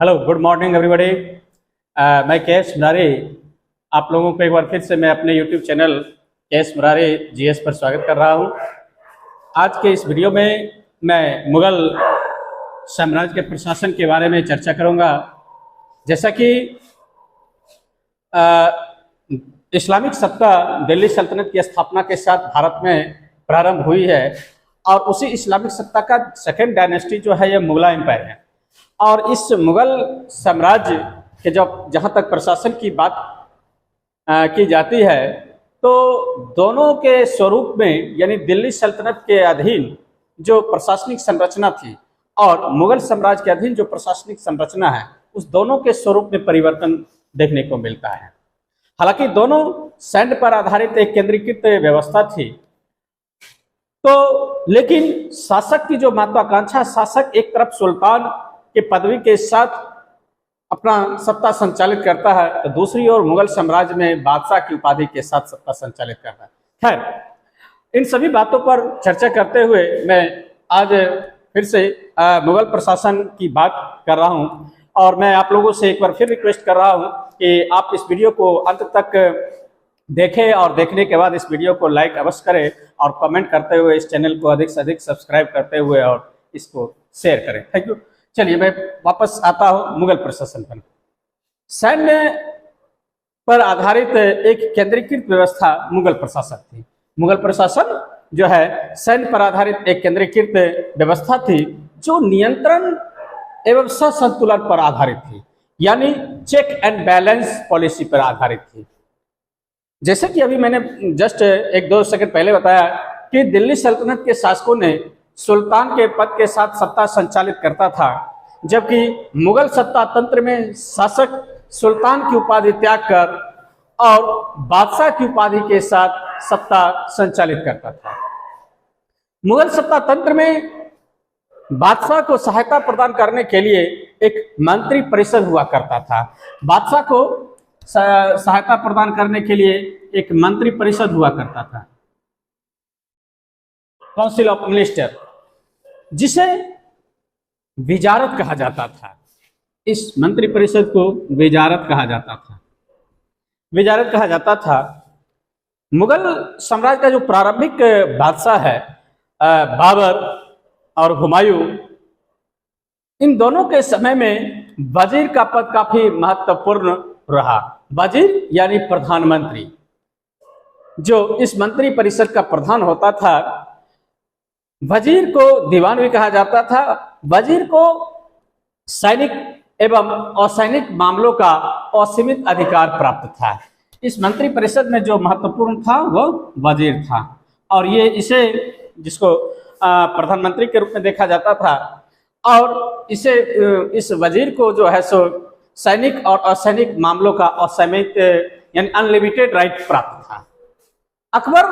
Hello, good morning everybody. मैं KS Murari, आप लोगों को एक बार फिर से मैं अपने YouTube channel KS Murari GS पर स्वागत कर रहा हूं। आज के इस वीडियो में मैं मुगल साम्राज्य के प्रशासन के बारे में चर्चा करूंगा। जैसा कि इस्लामिक सत्ता दिल्ली सल्तनत की स्थापना के साथ भारत में प्रारंभ हुई है और उसी इस्लामिक सत्ता का सेकेंड डायनेस्टी जो है ये मुगला एम्पायर है। और इस मुगल साम्राज्य के जब जहाँ तक प्रशासन की बात की जाती है तो दोनों के स्वरूप में, यानी दिल्ली सल्तनत के अधीन जो प्रशासनिक संरचना थी और मुगल साम्राज्य के अधीन जो प्रशासनिक संरचना है, उस दोनों के स्वरूप में परिवर्तन देखने को मिलता है। हालांकि दोनों सैन्य पर आधारित एक केंद्रीकृत व्यवस्था थी, तो लेकिन शासक की जो महत्वाकांक्षा, शासक एक तरफ सुल्तान के पदवी के साथ अपना सत्ता संचालित करता है तो दूसरी ओर मुगल साम्राज्य में बादशाह की उपाधि के साथ सत्ता संचालित करता है। खैर, इन सभी बातों पर चर्चा करते हुए मैं आज फिर से मुगल प्रशासन की बात कर रहा हूं और मैं आप लोगों से एक बार फिर रिक्वेस्ट कर रहा हूं कि आप इस वीडियो को अंत तक देखें और देखने के बाद इस वीडियो को लाइक अवश्य करें और कमेंट करते हुए इस चैनल को अधिक से अधिक सब्सक्राइब करते हुए और इसको शेयर करें। Thank you. चलिए मैं वापस आता हूं मुगल प्रशासन पर। सैन्य पर आधारित एक केंद्रीकृत व्यवस्था मुगल प्रशासन थी। मुगल प्रशासन जो है सैन्य पर आधारित एक केंद्रीकृत व्यवस्था थी जो नियंत्रण एवं संतुलन पर आधारित थी, यानी चेक एंड बैलेंस पॉलिसी पर आधारित थी। जैसे कि अभी मैंने जस्ट एक दो सेकंड पहले बताया कि दिल्ली सल्तनत के शासकों ने सुल्तान के पद के साथ सत्ता संचालित करता था, जबकि मुगल सत्ता तंत्र में शासक सुल्तान की उपाधि त्याग कर और बादशाह की उपाधि के साथ सत्ता संचालित करता था। मुगल सत्ता तंत्र में बादशाह को सहायता प्रदान करने के लिए एक मंत्री परिषद हुआ करता था। बादशाह को सहायता प्रदान करने के लिए एक मंत्री परिषद हुआ करता था, काउंसिल ऑफ मिनिस्टर, जिसे विजारत कहा जाता था। इस मंत्री परिषद को विजारत कहा जाता था। विजारत कहा जाता था। मुगल साम्राज्य का जो प्रारंभिक बादशाह है बाबर और हुमायूं, इन दोनों के समय में वजीर का पद काफी महत्वपूर्ण रहा। वजीर यानी प्रधानमंत्री, जो इस मंत्री परिषद का प्रधान होता था। वजीर को दीवान भी कहा जाता था। वजीर को सैनिक एवं असैनिक मामलों का असीमित अधिकार प्राप्त था। इस मंत्री परिषद में जो महत्वपूर्ण था वो वजीर था और ये इसे जिसको प्रधानमंत्री के रूप में देखा जाता था और इसे इस वजीर को जो है सो सैनिक और असैनिक मामलों का असीमित यानी अनलिमिटेड राइट प्राप्त था। अकबर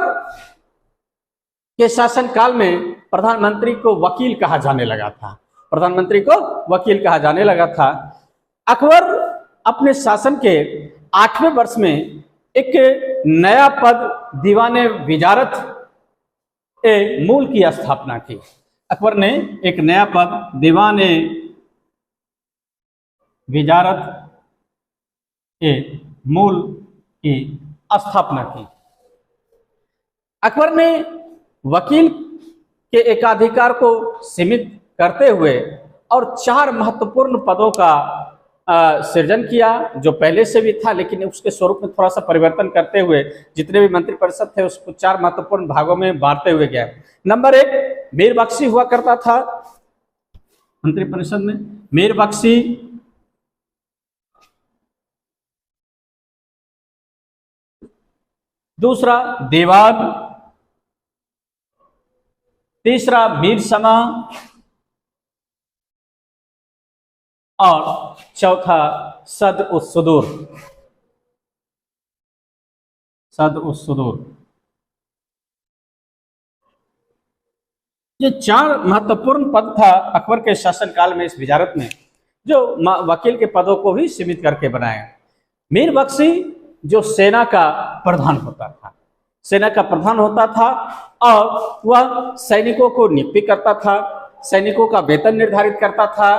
के शासनकाल में प्रधानमंत्री को वकील कहा जाने लगा था। प्रधानमंत्री को वकील कहा जाने लगा था। अकबर अपने शासन के 8वें वर्ष में एक नया पद दीवाने विजारत ए मूल की स्थापना की। अकबर ने एक नया पद दीवाने विजारत ए मूल की स्थापना की। अकबर ने वकील के एकाधिकार को सीमित करते हुए और 4 महत्वपूर्ण पदों का सृजन किया, जो पहले से भी था लेकिन उसके स्वरूप में थोड़ा सा परिवर्तन करते हुए जितने भी मंत्रिपरिषद थे उसको 4 महत्वपूर्ण भागों में बांटते हुए गया। नंबर 1 मीर बख्शी हुआ करता था मंत्रिपरिषद में। मीर बख्शी दूसरा दीवान, तीसरा मीर समा और चौथा सद उस सुदूर। सद उस सुदूर। ये 4 महत्वपूर्ण पद था अकबर के शासनकाल में इस विजारत में, जो वकील के पदों को भी सीमित करके बनाया। मीर बख्शी जो सेना का प्रधान होता था, सेना का प्रधान होता था और वह सैनिकों को नियुक्ति करता था, सैनिकों का वेतन निर्धारित करता था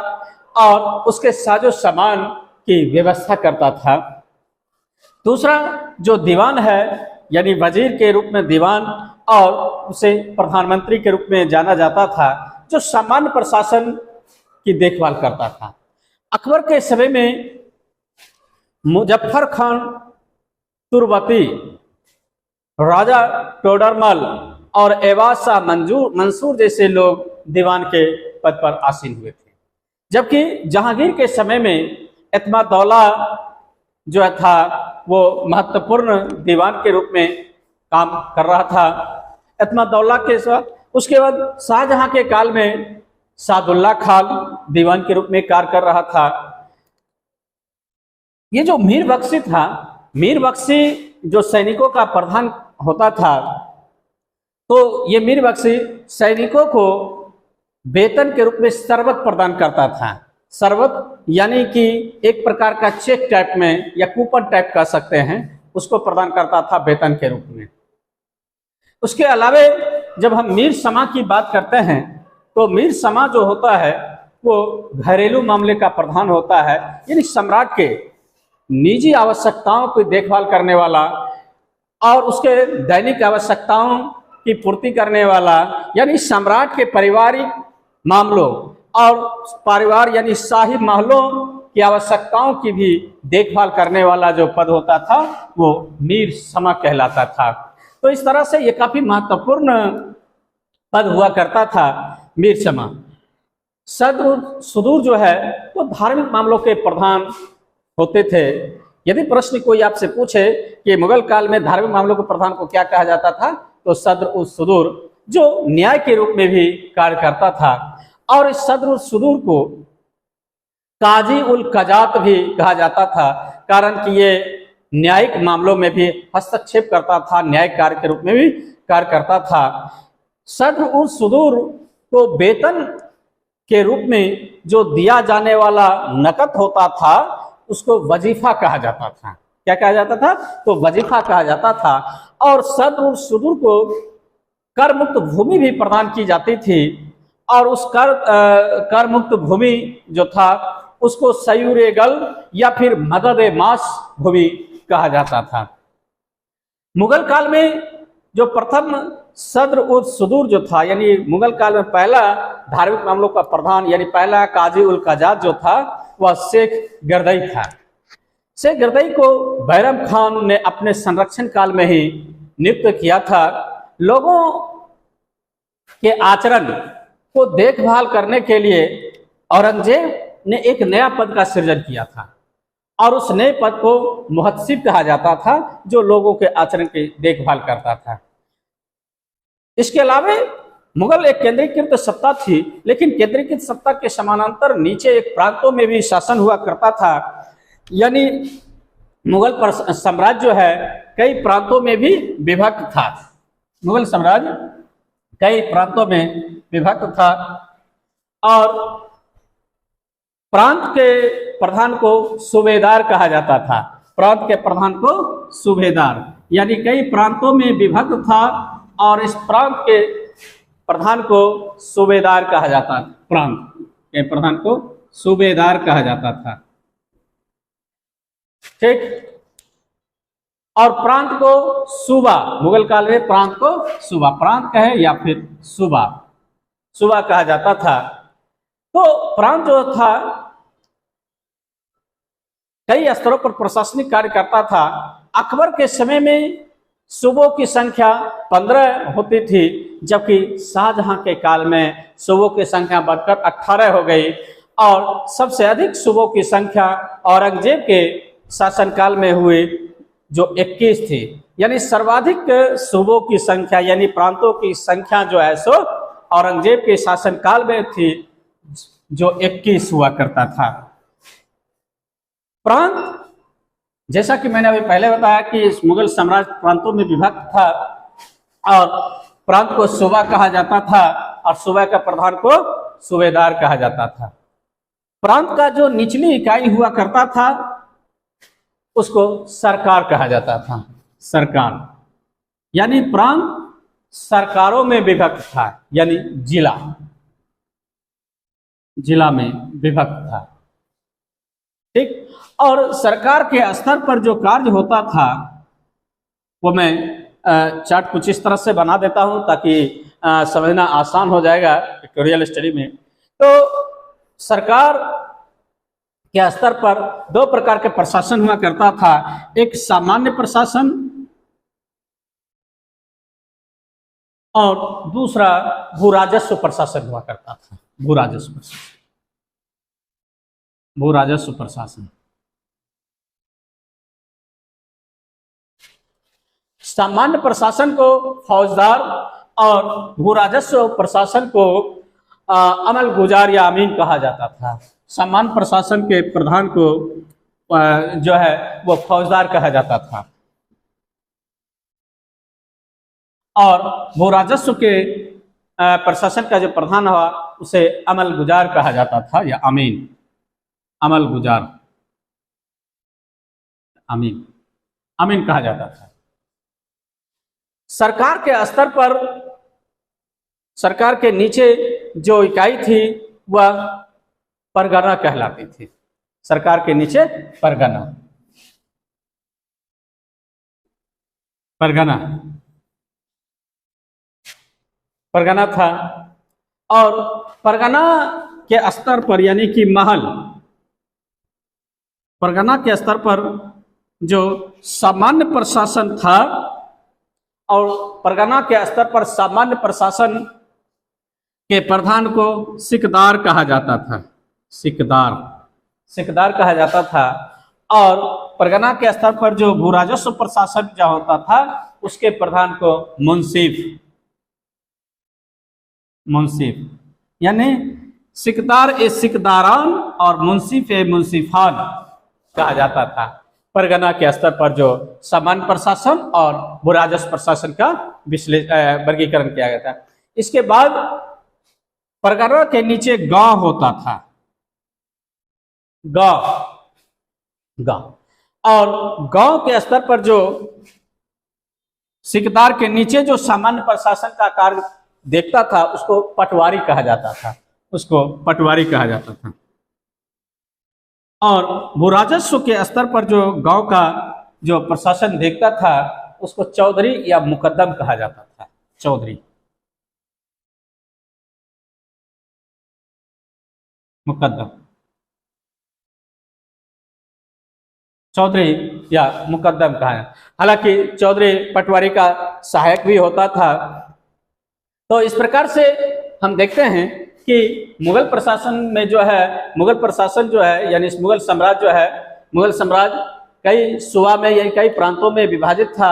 और उसके साजो सामान की व्यवस्था करता था। दूसरा जो दीवान है, यानी वजीर के रूप में दीवान, और उसे प्रधानमंत्री के रूप में जाना जाता था, जो सामान्य प्रशासन की देखभाल करता था। अकबर के समय में मुजफ्फर खान तुर्बती, राजा टोडरमल और एवाज शाह मंसूर जैसे लोग दीवान के पद पर आसीन हुए थे। जबकि जहांगीर के समय में एतमादौला जो था वो महत्वपूर्ण दीवान के रूप में काम कर रहा था। एतमादौला के साथ उसके बाद शाहजहां के काल में सादुल्ला खान दीवान के रूप में कार्य कर रहा था। ये जो मीर बख्शी था, मीर बख्शी जो सैनिकों का प्रधान होता था, तो ये मीर बख्शी सैनिकों को वेतन के रूप में शरबत प्रदान करता था। शरबत यानी कि एक प्रकार का चेक टाइप में या कूपन टाइप कह सकते हैं, उसको प्रदान करता था वेतन के रूप में। उसके अलावे जब हम मीर समा की बात करते हैं तो मीर समा जो होता है वो घरेलू मामले का प्रधान होता है, यानी सम्राट के निजी आवश्यकताओं की देखभाल करने वाला और उसके दैनिक आवश्यकताओं की पूर्ति करने वाला, यानी सम्राट के पारिवारिक मामलों और परिवार यानी शाही महलों की आवश्यकताओं की भी देखभाल करने वाला जो पद होता था वो मीर समा कहलाता था। तो इस तरह से ये काफी महत्वपूर्ण पद हुआ करता था मीर समा। सद्र सुदूर जो है वो धार्मिक मामलों के प्रधान होते थे। यदि प्रश्न कोई आपसे पूछे कि मुगल काल में धार्मिक मामलों के प्रधान को क्या कहा जाता था, तो सद्र उस सुदूर जो न्याय के रूप में भी कार्य करता था, और इस सद्र उस सुदूर को काजी उल कजात भी कहा जाता था, कारण कि ये न्यायिक मामलों में भी हस्तक्षेप करता था, न्याय कार्य के रूप में भी कार्य करता था। सद्र उस सुदूर को वेतन के रूप में जो दिया जाने वाला नकद होता था उसको वजीफा कहा जाता था। क्या कहा जाता था? तो वजीफा कहा जाता था। और सद्र उस सुदूर को कर मुक्त भूमि भी प्रदान की जाती थी, और उस कर मुक्त भूमि जो था उसको सयूरे गल या फिर मदद मास भूमि कहा जाता था। मुगल काल में जो प्रथम सद्र उल सुदूर जो था, यानी मुगल काल में पहला धार्मिक मामलों का प्रधान यानी पहला काजी उल कजात जो था वह शेख गर्दई था। शेख गर्दई को बैरम खान ने अपने संरक्षण काल में ही नियुक्त किया था। लोगों के आचरण को देखभाल करने के लिए औरंगजेब ने एक नया पद का सृजन किया था, और उस नए पद को मुहत्सिब कहा जाता था, जो लोगों के आचरण की देखभाल करता था। इसके अलावा मुगल एक केंद्रीकृत सत्ता थी, लेकिन केंद्रीकृत सत्ता के समानांतर नीचे एक प्रांतों में भी शासन हुआ करता था। यानी मुगल साम्राज्य जो है कई प्रांतों में भी विभक्त था। मुगल साम्राज्य कई प्रांतों में विभक्त था, और प्रांत के प्रधान को सूबेदार कहा जाता था। प्रांत के प्रधान को सूबेदार, यानी कई प्रांतों में विभक्त था, और इस प्रांत के प्रधान को सूबेदार कहा जाता था। प्रांत के प्रधान को सूबेदार कहा जाता था। ठीक। और प्रांत को सूबा, मुगल काल में प्रांत को सूबा, प्रांत कहे या फिर सूबा, सूबा कहा जाता था। तो प्रांत जो था कई स्तरों पर प्रशासनिक कार्य करता था। अकबर के समय में सूबों की संख्या 15 होती थी, जबकि शाहजहां के काल में सूबों की संख्या बढ़कर 18 हो गई, और सबसे अधिक सूबों की संख्या औरंगजेब के शासनकाल में हुई जो 21 थी। यानी सर्वाधिक सूबों की संख्या यानी प्रांतों की संख्या जो है सो औरंगजेब के शासनकाल में थी, जो 21 हुआ करता था। प्रांत, जैसा कि मैंने अभी पहले बताया कि इस मुगल साम्राज्य प्रांतों में विभक्त था, और प्रांत को सूबा कहा जाता था, और सूबा का प्रधान को सूबेदार कहा जाता था। प्रांत का जो निचली इकाई हुआ करता था उसको सरकार कहा जाता था। सरकार यानी प्रांत सरकारों में विभक्त था, यानी जिला। जिला में विभक्त था। ठीक, और सरकार के स्तर पर जो कार्य होता था वो मैं चार्ट कुछ इस तरह से बना देता हूं ताकि समझना आसान हो जाएगा पिक्टोरियल स्टडी में। तो सरकार के स्तर पर दो प्रकार के प्रशासन हुआ करता था, एक सामान्य प्रशासन और दूसरा भू राजस्व प्रशासन हुआ करता था। भू राजस्व प्रशासन, भू राजस्व प्रशासन। सामान्य प्रशासन को फौजदार और भू राजस्व प्रशासन को अमल गुजार या अमीन कहा जाता था। सामान्य प्रशासन के प्रधान को जो है वो फौजदार कहा जाता था और भू राजस्व के प्रशासन का जो प्रधान हुआ उसे अमल गुजार कहा जाता था या अमीन, अमल गुजार, अमीन, अमीन कहा जाता था। सरकार के स्तर पर सरकार के नीचे जो इकाई थी वह परगना कहलाती थी। सरकार के नीचे परगना, परगना, परगना था। और परगना के स्तर पर यानी कि महल, परगना के स्तर पर जो सामान्य प्रशासन था और परगना के स्तर पर सामान्य प्रशासन के प्रधान को सिकदार कहा जाता था। सिकदार, सिकदार कहा जाता था। और परगना के स्तर पर जो भू राजस्व प्रशासन जो होता था उसके प्रधान को मुंसिफ, मुंसिफ, यानी सिकदार ए सिकदारान और मुंसिफ ए मुंसिफान कहा जाता था। परगना के स्तर पर जो सामान्य प्रशासन और भू राजस्व प्रशासन का वर्गीकरण किया गया था। इसके बाद परगना के नीचे गांव होता था, गांव, गांव। और गांव के स्तर पर जो सिकदार के नीचे जो सामान्य प्रशासन का कार्य देखता था उसको पटवारी कहा जाता था, उसको पटवारी कहा जाता था। और भू राजस्व के स्तर पर जो गांव का जो प्रशासन देखता था उसको चौधरी या मुकद्दम कहा जाता था। चौधरी, मुकद्दम, चौधरी या मुकद्दम कहा है। हालांकि चौधरी पटवारी का सहायक भी होता था। तो इस प्रकार से हम देखते हैं कि मुगल प्रशासन में जो है, मुगल प्रशासन जो है यानी मुगल साम्राज्य जो है, मुगल साम्राज्य कई सूबा में या कई प्रांतों में विभाजित था।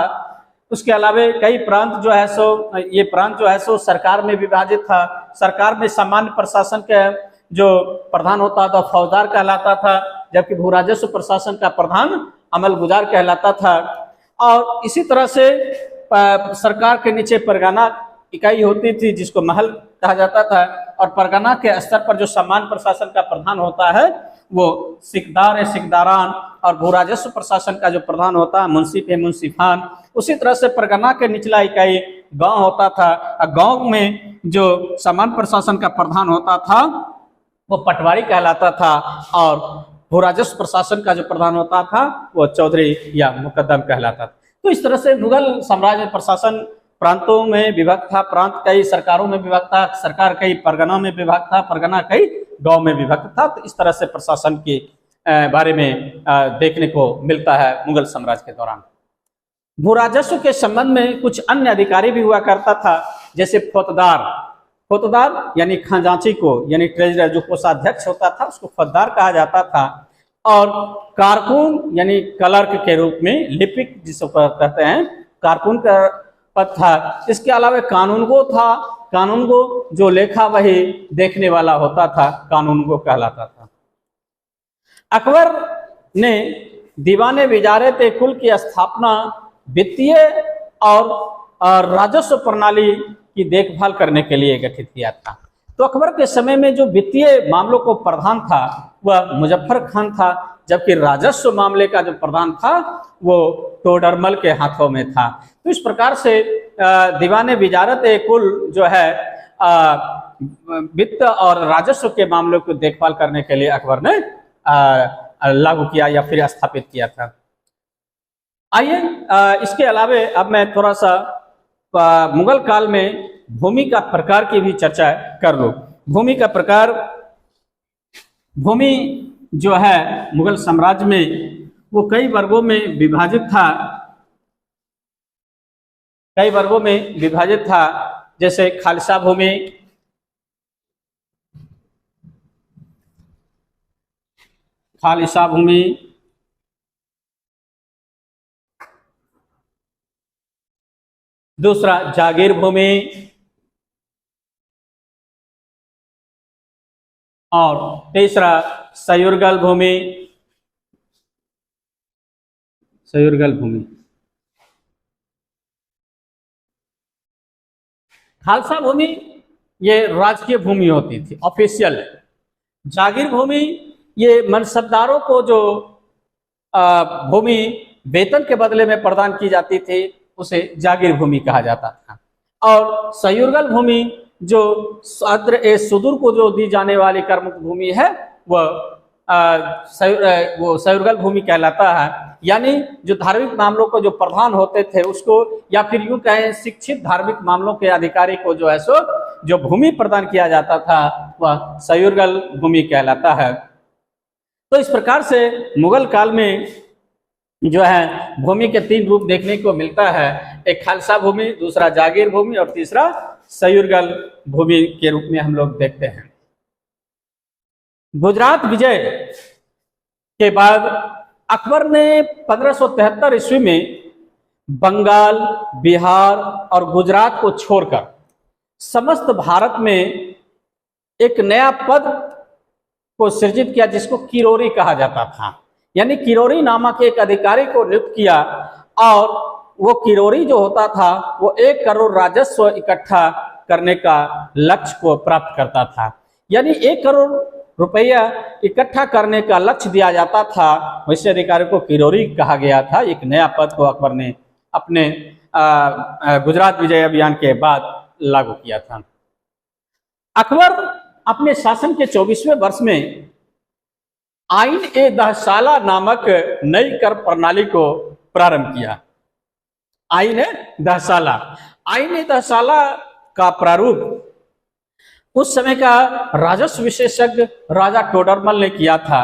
उसके अलावा कई प्रांत जो है सो, ये प्रांत जो है सो सरकार में विभाजित था। सरकार में सामान्य प्रशासन के जो प्रधान होता था फौजदार कहलाता था, जबकि भू राजस्व प्रशासन का प्रधान अमल गुजार कहलाता था। और इसी तरह से सरकार के नीचे परगना इकाई होती थी जिसको महल कहा जाता था। और परगना के स्तर पर जो सामान्य प्रशासन का प्रधान होता है वो सिकदार है सिकदारान, और भू राजस्व प्रशासन का जो प्रधान होता है मुंसिफ है मुंसिफान। उसी तरह से परगना के निचला इकाई गांव होता था। गांव में जो सामान्य प्रशासन का प्रधान होता था वो पटवारी कहलाता था और भू राजस्व प्रशासन का जो प्रधान होता था वो चौधरी या मुकद्दम कहलाता था। तो इस तरह से मुगल साम्राज्य प्रशासन प्रांतों में विभक्त था, प्रांत कई सरकारों में विभक्त था, सरकार कई परगना में विभक्त था, परगना कई गांव में विभक्त था। तो इस तरह से प्रशासन के बारे में देखने को मिलता है मुगल साम्राज्य के दौरान। भू राजस्व के संबंध में कुछ अन्य अधिकारी भी हुआ करता था, जैसे फौजदार, फौजदार यानी खजांची को, यानी ट्रेजरर जो कोषाध्यक्ष होता था उसको फौजदार कहा जाता था। और कारकुन यानी क्लर्क के रूप में, लिपिक जिसको कहते हैं, कारकुन का पद था। इसके अलावा कानूनगो था, कानूनगो जो लेखा वही देखने वाला होता था, कानूनगो कहलाता था। अकबर ने दीवाने विजारत कुल की स्थापना वित्तीय और राजस्व प्रणाली की देखभाल करने के लिए गठित किया था। तो अकबर के समय में जो वित्तीय मामलों को प्रधान था वह मुजफ्फर खान था, जबकि राजस्व मामले का जो प्रधान था वो टोडरमल के हाथों में था। तो इस प्रकार से दीवाने विजारत कुल जो है वित्त और राजस्व के मामलों को देखभाल करने के लिए अकबर ने लागू किया या फिर स्थापित किया था। आइए इसके अलावे अब मैं थोड़ा सा मुगल काल में भूमि का प्रकार की भी चर्चा कर लूं। भूमि का प्रकार, भूमि जो है मुगल साम्राज्य में वो कई वर्गों में विभाजित था, कई वर्गों में विभाजित था, जैसे खालसा भूमि, खालसा भूमि, दूसरा जागीर भूमि और तीसरा सयुरगल भूमि, सयुरगल भूमि। खालसा भूमि ये राजकीय भूमि होती थी, ऑफिशियल। जागीर भूमि ये मनसबदारों को जो भूमि वेतन के बदले में प्रदान की जाती थी उसे जागीर भूमि कहा जाता था। और सयुरगल भूमि जो सुदूर को जो दी जाने वाली कर्मयुक्त भूमि है वह वो सयुरगल भूमि कहलाता है। यानी जो धार्मिक मामलों को जो प्रधान होते थे उसको, या फिर यूं कहें शिक्षित धार्मिक मामलों के अधिकारी को जो है सो जो भूमि प्रदान किया जाता था वह सयुरगल भूमि कहलाता है। तो इस प्रकार से मुगल काल में जो है भूमि के 3 रूप देखने को मिलता है, एक खालसा भूमि, दूसरा जागीर भूमि और तीसरा सयुरगल भूमि के रूप में हम लोग देखते हैं। गुजरात विजय के बाद अकबर ने 1573 ईस्वी में बंगाल, बिहार और गुजरात को छोड़कर समस्त भारत में एक नया पद को सृजित किया जिसको किरोरी कहा जाता था। यानी किरोरी नामक एक अधिकारी को नियुक्त किया और वो किरोरी जो होता था वो 1 करोड़ राजस्व इकट्ठा करने का लक्ष्य को प्राप्त करता था। यानी 1 करोड़ रुपया इकट्ठा करने का लक्ष्य दिया जाता था, वैसे अधिकारी को किरोरी कहा गया था। एक नया पद को अकबर ने अपने गुजरात विजय अभियान के बाद लागू किया था। अकबर अपने शासन के 24वें वर्ष में आईन-ए-दहसाला नामक नई कर प्रणाली को प्रारंभ किया। आईन-ए-दहसाला, आईन-ए-दहसाला का प्रारूप उस समय का राजस्व विशेषज्ञ राजा टोडरमल ने किया था।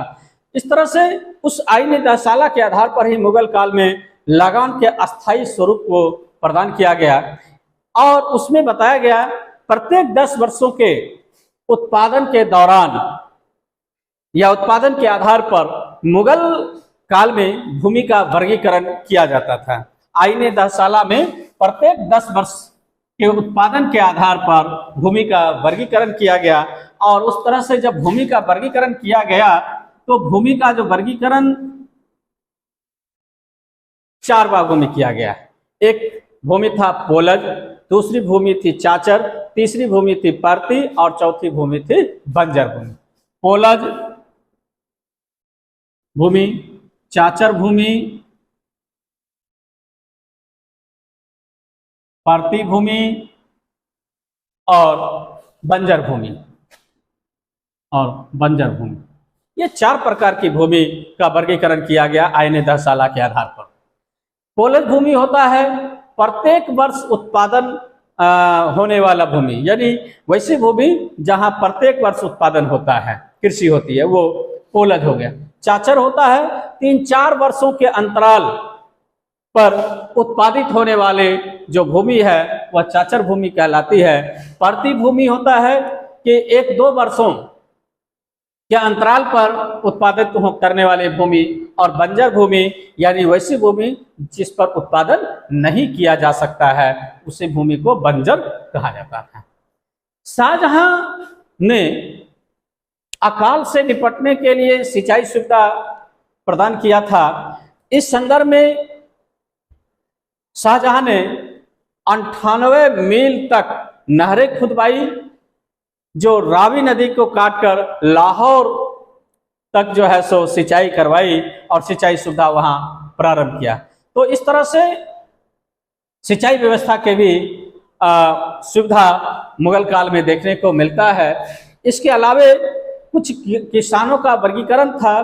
इस तरह से उस आईन-ए-दहसाला के आधार पर ही मुगल काल में लगान के अस्थायी स्वरूप को प्रदान किया गया और उसमें बताया गया प्रत्येक 10 वर्षों के उत्पादन के दौरान या उत्पादन के आधार पर मुगल काल में भूमि का वर्गीकरण किया जाता था। आईन-ए-दहसाला में प्रत्येक 10 वर्ष के उत्पादन के आधार पर भूमि का वर्गीकरण किया गया और उस तरह से जब भूमि का वर्गीकरण किया गया तो भूमि का जो वर्गीकरण 4 भागों में किया गया। एक भूमि था पोलज, दूसरी भूमि थी चाचर, तीसरी भूमि थी परती और चौथी भूमि थी बंजर भूमि। पोलज भूमि, चाचर भूमि, परती भूमि और बंजर भूमि ये 4 प्रकार की भूमि का वर्गीकरण किया गया आईन-ए-दहसाला के आधार पर। पोलज भूमि होता है प्रत्येक वर्ष उत्पादन होने वाला भूमि, यानी वैसी भूमि जहां प्रत्येक वर्ष उत्पादन होता है, कृषि होती है, वो पोलज हो गया। चाचर होता है 3-4 वर्षों के अंतराल पर उत्पादित होने वाले जो भूमि है वह चाचर भूमि कहलाती है। परती भूमि होता है कि 1-2 वर्षों के अंतराल पर उत्पादित करने वाली भूमि, और बंजर भूमि यानी वैसी भूमि जिस पर उत्पादन नहीं किया जा सकता है उसी भूमि को बंजर कहा जाता है। शाहजहां ने अकाल से निपटने के लिए सिंचाई सुविधा प्रदान किया था। इस संदर्भ में शाहजहां ने 98 मील तक नहरें खुदवाई जो रावी नदी को काटकर लाहौर तक जो है सो सिंचाई करवाई और सिंचाई सुविधा वहां प्रारंभ किया। तो इस तरह से सिंचाई व्यवस्था के भी सुविधा मुगल काल में देखने को मिलता है। इसके अलावे कुछ किसानों का वर्गीकरण था,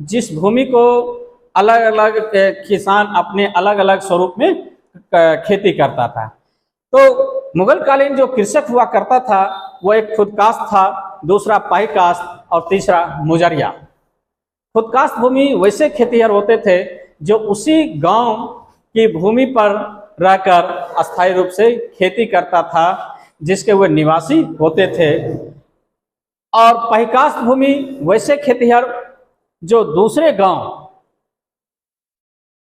जिस भूमि को अलग अलग किसान अपने अलग अलग स्वरूप में खेती करता था। तो मुगल कालीन जो कृषक हुआ करता था वो एक खुदकास्ट था, दूसरा पाहीकास्ट और तीसरा मुजरिया। खुदकास्ट भूमि वैसे खेतीहर होते थे जो उसी गांव की भूमि पर रहकर अस्थायी रूप से खेती करता था, जिसके वे निवासी होते थे। और पाहीकास्ट भूमि वैसे खेतीहर जो दूसरे गांव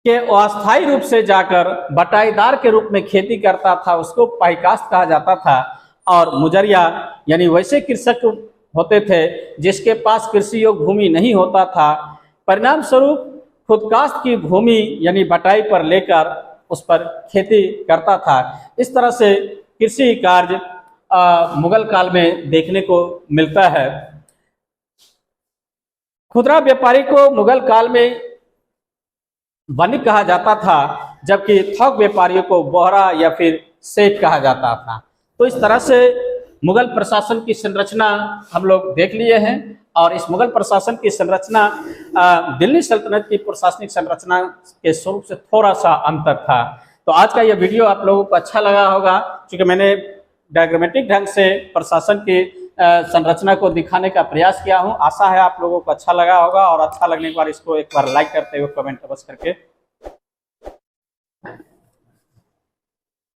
के अस्थायी रूप से जाकर बटाईदार के रूप में खेती करता था, उसको पाहीकास्ट कहा जाता था। और मुजरिया यानी वैसे कृषक होते थे जिसके पास कृषि योग्य भूमि नहीं होता था, परिणाम स्वरूप खुदकास्ट की भूमि यानी बटाई पर लेकर उस पर खेती करता था। इस तरह से कृषि कार्य मुगल काल में देखने को मिलता है। खुदरा व्यापारी को मुगल काल में वणिक कहा जाता था, जबकि थोक व्यापारियों को बोहरा या फिर सेठ कहा जाता था। तो इस तरह से मुगल प्रशासन की संरचना हम लोग देख लिए हैं, और इस मुगल प्रशासन की संरचना दिल्ली सल्तनत की प्रशासनिक संरचना के स्वरूप से थोड़ा सा अंतर था। तो आज का यह वीडियो आप लोगों को अच्छा लगा होगा, क्योंकि मैंने डायग्रामेटिक ढंग से प्रशासन की संरचना को दिखाने का प्रयास किया हूं। आशा है आप लोगों को अच्छा लगा होगा, और अच्छा लगने के बाद इसको एक बार लाइक करते हुए कमेंट अवश्य करके